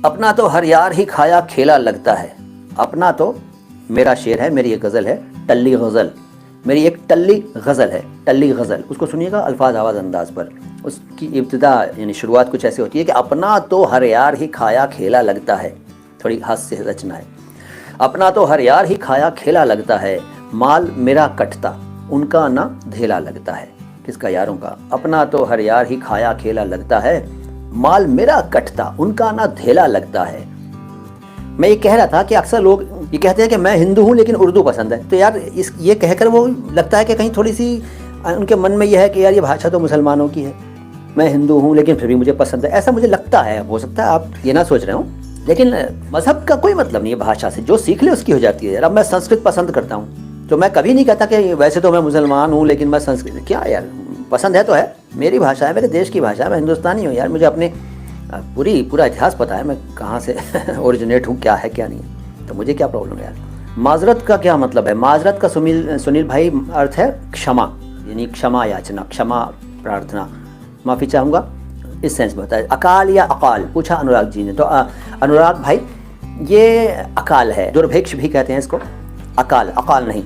अपना तो हर यार ही खाया खेला लगता है। अपना तो मेरा शेर है, मेरी एक गज़ल है, टल्ली गज़ल, मेरी एक टल्ली गज़ल है, टल्ली गज़ल। उसको सुनिएगा अल्फाज आवाज़ अंदाज पर। उसकी इब्तिदा यानी शुरुआत कुछ ऐसी होती है कि अपना तो हर यार ही खाया खेला लगता है। थोड़ी हास्य रचना है। अपना तो हर यार ही खाया खेला लगता है, माल मेरा कटता उनका ना धेला लगता है। किसका? यारों का। अपना तो हर यार ही खाया खेला लगता है, माल मेरा कटता उनका ना धेला लगता है। मैं ये कह रहा था कि अक्सर लोग ये कहते हैं कि मैं हिंदू हूँ लेकिन उर्दू पसंद है। तो यार ये कहकर वो लगता है कि कहीं थोड़ी सी उनके मन में यह है कि यार ये भाषा तो मुसलमानों की है, मैं हिंदू हूँ लेकिन फिर भी मुझे पसंद है, ऐसा मुझे लगता है। हो सकता है आप ये ना सोच रहे हो, लेकिन मज़हब का कोई मतलब नहीं है भाषा से। जो सीख ले उसकी हो जाती है। यार अब मैं संस्कृत पसंद करता हूँ तो मैं कभी नहीं कहता कि वैसे तो मैं मुसलमान हूँ लेकिन मैं संस्कृत, क्या यार पसंद है तो है, मेरी भाषा है, मेरे देश की भाषा है, मैं हिंदुस्तानी हूँ यार। मुझे अपने पूरा इतिहास पता है, मैं कहाँ से ओरिजिनेट हूँ, क्या है क्या नहीं है, तो मुझे क्या प्रॉब्लम है यार। माजरत का क्या मतलब है? माजरत का सुनील भाई अर्थ है क्षमा, यानी क्षमा याचना, क्षमा प्रार्थना, माफ़ी चाहूँगा, इस सेंस में होता है। अकाल या अकाल पूछा अनुराग जी ने। तो अनुराग भाई ये अकाल है, दुर्भिक्ष भी कहते हैं इसको, अकाल, अकाल नहीं।